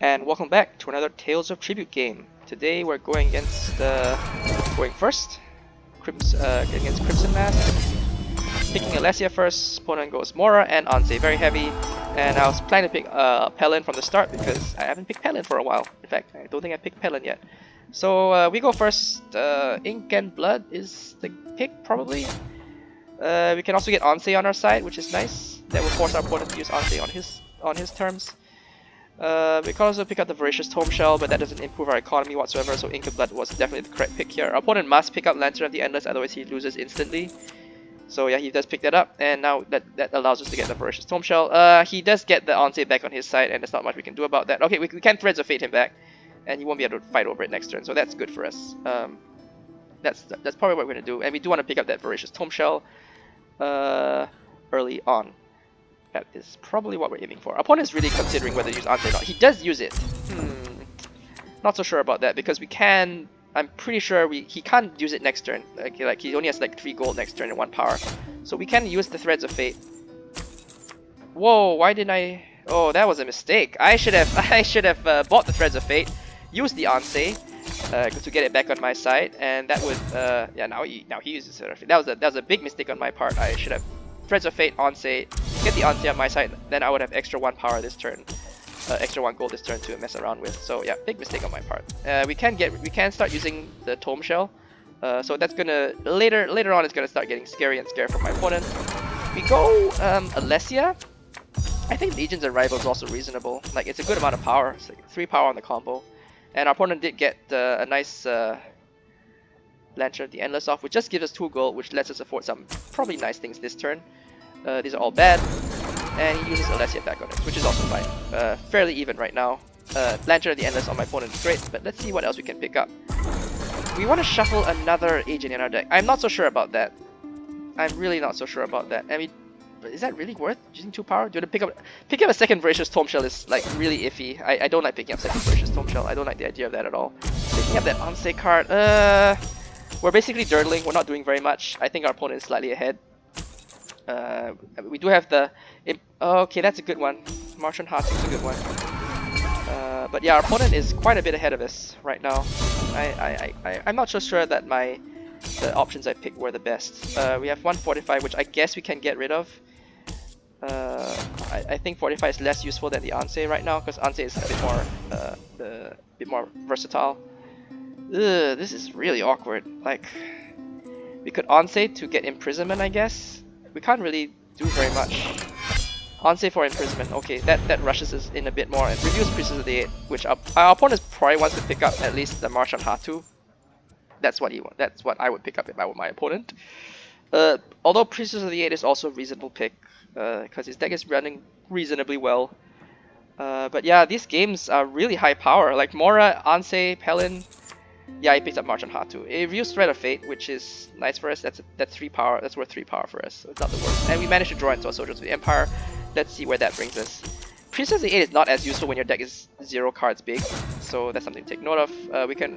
And welcome back to another Tales of Tribute game. Today we're going against going first, against Crimson Mask. Picking Alessia first, opponent goes Mora and Ansei, very heavy. And I was planning to pick Pelin from the start because I haven't picked Pelin for a while. In fact, I don't think I picked Pelin yet. So we go first. Ink and Blood is the pick probably. We can also get Ansei on our side, which is nice. That will force our opponent to use Ansei on his terms. We can also pick up the Voracious Tome Shell, but that doesn't improve our economy whatsoever, so Ink and Blood was definitely the correct pick here. Our opponent must pick up Lantern of the Endless, otherwise he loses instantly. So yeah, he does pick that up, and now that allows us to get the Voracious Tome Shell. He does get the Ansei back on his side, and there's not much we can do about that. Okay, we can Threads of Fate him back, and he won't be able to fight over it next turn, so that's good for us. That's probably what we're going to do, and we do want to pick up that Voracious Tome Shell early on. That is probably what we're aiming for. Our opponent is really considering whether to use Ansei or not. He does use it. Not so sure about that because we can. I'm pretty sure he can't use it next turn. Like he only has like 3 gold next turn and 1 power, so we can use the Threads of Fate. Whoa! Why didn't I? Oh, that was a mistake. I should have bought the Threads of Fate, used the Ansei to get it back on my side, and that would yeah. Now he uses it. That was a big mistake on my part. I should have Threads of Fate, Ansei, get the Ansei on my side, then I would have extra 1 power this turn, extra 1 gold this turn to mess around with. So yeah, big mistake on my part. We can start using the Tome Shell, so that's gonna later on it's gonna start getting scary and scary for my opponent. We go Alessia. I think Legions and Rivals is also reasonable. Like it's a good amount of power. It's like 3 power on the combo, and our opponent did get a nice Lantern of the Endless off, which just gives us 2 gold, which lets us afford some probably nice things this turn. These are all bad, and he uses Alessia back on it, which is also fine. Fairly even right now. Lantern of the Endless on my opponent is great, but let's see what else we can pick up. We want to shuffle another agent in our deck. I'm not so sure about that. I'm really not so sure about that. I mean, is that really worth using 2 power? Do you want to pick up a second Voracious Tome Shell is like really iffy. I don't like picking up second Voracious Tome Shell. I don't like the idea of that at all. Picking up that Ansei card, we're basically dirtling. We're not doing very much. I think our opponent is slightly ahead. We do have the... okay, that's a good one. Martian Heart is a good one. But yeah, our opponent is quite a bit ahead of us right now. I'm not so sure that the options I picked were the best. We have 145, which I guess we can get rid of. I think 45 is less useful than the Ansei right now, because Ansei is a bit more versatile. This is really awkward. Like, we could Ansei to get Imprisonment, I guess. We can't really do very much. Ansei for Imprisonment, okay, that rushes us in a bit more and reviews Priestess of the Eight, which our opponent probably wants to pick up at least the March on Hatu. That's what I would pick up if I were my opponent. Although Priestess of the Eight is also a reasonable pick, because his deck is running reasonably well. But yeah, these games are really high power, like Mora, Ansei, Pelin. Yeah, he picks up March on Hatu. It reviews Thread of Fate, which is nice for us. That's 3 power. That's worth 3 power for us, so it's not the worst. And we managed to draw into our Soldiers of the Empire. Let's see where that brings us. Priestess of the 8 is not as useful when your deck is 0 cards big, so that's something to take note of.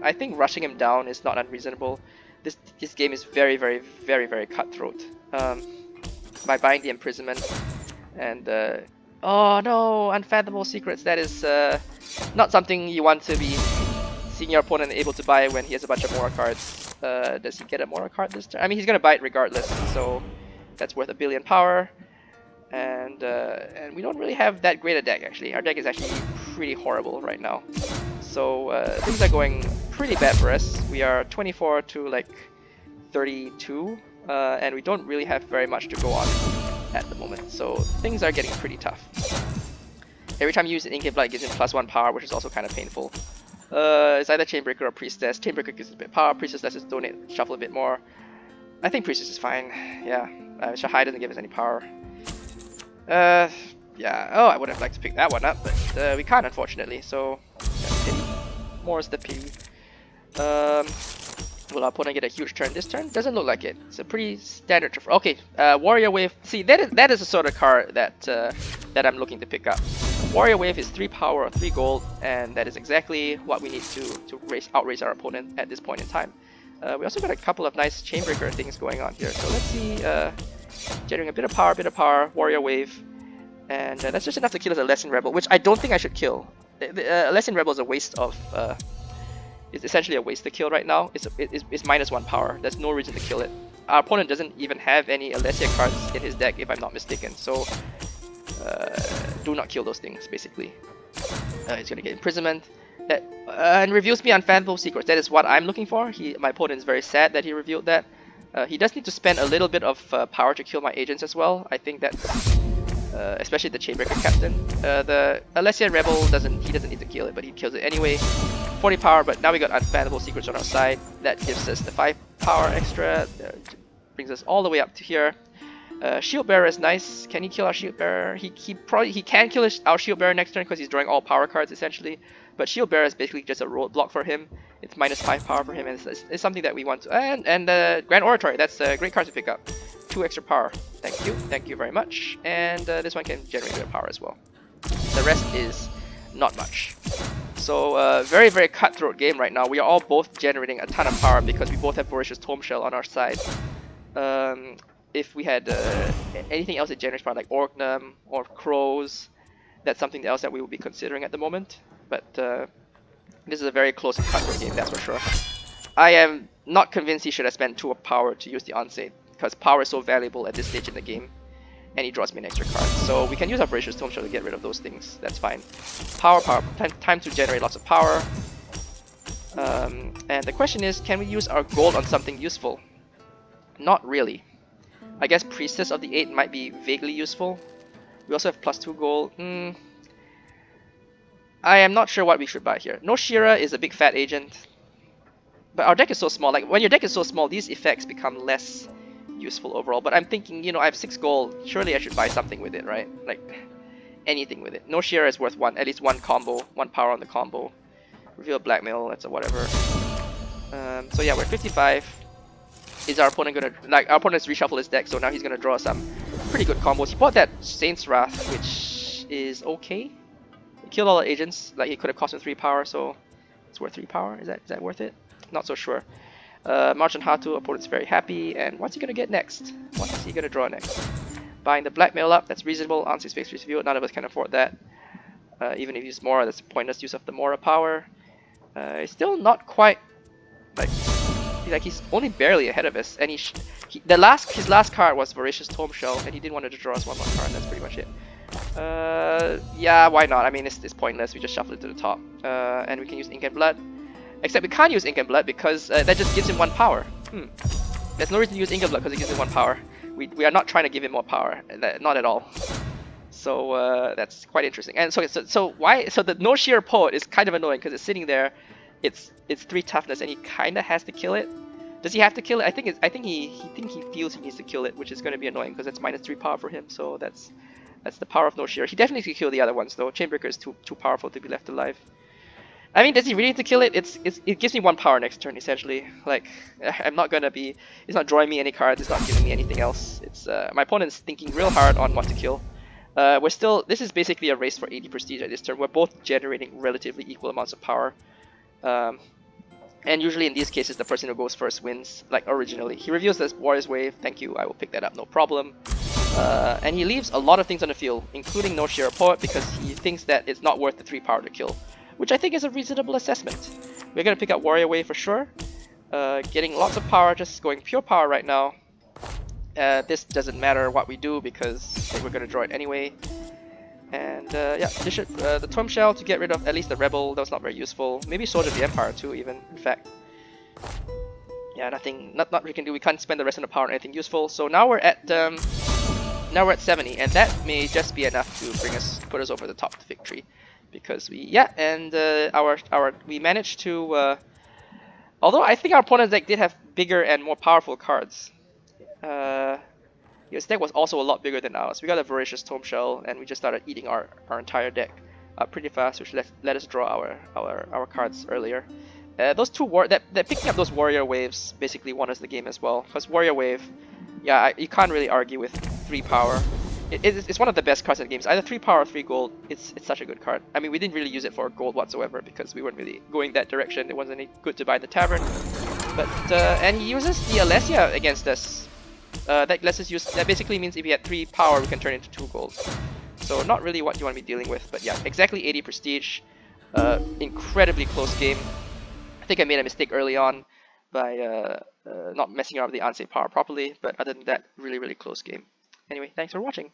I think rushing him down is not unreasonable. This game is very, very, very, very cutthroat. By buying the Imprisonment and oh no, Unfathomable Secrets. That is not something you want to be seeing your opponent able to buy when he has a bunch of Mora cards. Does he get a Mora card this turn? I mean, he's gonna buy it regardless, so that's worth 1 billion power. And we don't really have that great a deck actually. Our deck is actually pretty horrible right now. So things are going pretty bad for us. We are 24 to like 32, and we don't really have very much to go on at the moment. So things are getting pretty tough. Every time you use an Ink and Blood, it gives him +1 power, which is also kind of painful. It's either Chainbreaker or Priestess. Chainbreaker gives us a bit of power, Priestess lets us donate, shuffle a bit more. I think Priestess is fine, yeah. Shahai doesn't give us any power. Yeah, oh, I would have liked to pick that one up, but we can't unfortunately, so that's pity. More's the pity. Will our opponent get a huge turn this turn? Doesn't look like it. It's a pretty standard turn. Okay, Warrior Wave. See, that is the sort of card that I'm looking to pick up. Warrior Wave is 3 power or 3 gold, and that is exactly what we need to outrace our opponent at this point in time. We also got a couple of nice Chainbreaker things going on here, so let's see. Generating a bit of power, Warrior Wave, and that's just enough to kill as a Lesson Rebel, which I don't think I should kill. Alessian Rebel is a waste of. It's essentially a waste to kill right now. It's -1 power. There's no reason to kill it. Our opponent doesn't even have any Alessia cards in his deck, if I'm not mistaken. So do not kill those things, basically. He's gonna get imprisonment. And reveals me unfathomable secrets. That is what I'm looking for. My opponent is very sad that he revealed that. He does need to spend a little bit of power to kill my agents as well. I think that's especially the Chainbreaker Captain. The Alessia Rebel doesn't need to kill it, but he kills it anyway. 40 power, but now we got unfathomable secrets on our side. That gives us the 5 power extra. Brings us all the way up to here. Shield Bearer is nice. Can he kill our Shield Bearer? He can kill our Shield Bearer next turn because he's drawing all power cards essentially. But Shield Bearer is basically just a roadblock for him. It's -5 power for him, and it's something that we want to. And Grand Oratory, that's a great card to pick up. 2 extra power. Thank you very much. And this one can generate a bit of power as well. The rest is not much. So very cutthroat game right now. We are all both generating a ton of power because we both have Voracious Tome Shell on our side. If we had anything else that generates power like Orgnum or Crows, that's something else that we will be considering at the moment. But this is a very close and cutthroat game, that's for sure. I am not convinced he should have spent 2 power to use the Ansei, because power is so valuable at this stage in the game, and he draws me an extra card. So we can use our Voracious Tome Shell to get rid of those things, that's fine. Power, time to generate lots of power. And the question is, can we use our gold on something useful? Not really. I guess Priestess of the 8 might be vaguely useful. We also have +2 gold. I am not sure what we should buy here. No Shira is a big fat agent. But our deck is so small. Like, when your deck is so small, these effects become less useful overall. But I'm thinking, you know, I have 6 gold. Surely I should buy something with it, right? Like, anything with it. No Shira is worth at least 1 combo. 1 power on the combo. Reveal Blackmail, that's a whatever. So yeah, we're 55. Is our opponent gonna... Like, our opponent's reshuffled his deck, so now he's gonna draw some pretty good combos. He bought that Saint's Wrath, which is okay. He killed all the agents, like he could have cost him 3 power, so it's worth 3 power. Is that worth it? Not so sure. March on Hatu, opponent's very happy, and what's he gonna get next? What is he gonna draw next? Buying the Blackmail up, that's reasonable. Ansei's Fixed Reveal, none of us can afford that. Even if you use Mora, that's a pointless use of the Mora power. It's still not quite like he's only barely ahead of us, and his last card was Voracious Tome Shell, and he didn't want to draw us one more card. That's pretty much it. Yeah, why not? I mean, it's pointless. We just shuffle it to the top, and we can use Ink and Blood. Except we can't use Ink and Blood because that just gives him 1 power. There's no reason to use Ink and Blood because it gives him 1 power. We are not trying to give him more power, not at all. So that's quite interesting. And so the No Sheer Poet is kind of annoying because it's sitting there. It's 3 toughness, and he kind of has to kill it. Does he have to kill it? I think he feels he needs to kill it, which is going to be annoying because that's -3 power for him. So that's the power of No Sheer. He definitely could kill the other ones though. Chainbreaker is too powerful to be left alive. I mean, does he really need to kill it? It gives me 1 power next turn essentially. Like, I'm not gonna be. It's not drawing me any cards. It's not giving me anything else. It's my opponent's thinking real hard on what to kill. This is basically a race for 80 prestige at this turn. We're both generating relatively equal amounts of power. And usually in these cases, the person who goes first wins, like originally. He reveals this Warrior's Wave, thank you, I will pick that up, no problem. And he leaves a lot of things on the field, including No Sheer Poet, because he thinks that it's not worth the 3 power to kill, which I think is a reasonable assessment. We're going to pick up Warrior Wave for sure. Getting lots of power, just going pure power right now. This doesn't matter what we do because we're going to draw it anyway. And yeah, the Tome Shell to get rid of at least the Rebel, that was not very useful. Maybe Soldier of the Empire too, even, in fact. Yeah, not we can do. We can't spend the rest of the power on anything useful. So now we're at 70, and that may just be enough to put us over the top to victory, because we managed to. Although I think our opponent's deck did have bigger and more powerful cards. His deck was also a lot bigger than ours. We got a Voracious Tome Shell, and we just started eating our entire deck pretty fast, which let us draw our cards earlier. Those two picking up those Warrior Waves basically won us the game as well. Because Warrior Wave, yeah, you can't really argue with 3 power. It's one of the best cards in the game. It's either 3 power or 3 gold. It's such a good card. I mean, we didn't really use it for gold whatsoever because we weren't really going that direction. It wasn't any good to buy in the tavern. But and he uses the Alessia against us. That lets us use. That basically means if we had 3 power, we can turn it into 2 gold. So not really what you want to be dealing with. But yeah, exactly 80 prestige. Incredibly close game. I think I made a mistake early on by not messing around with the Ansei power properly, but other than that, really, really close game. Anyway, thanks for watching.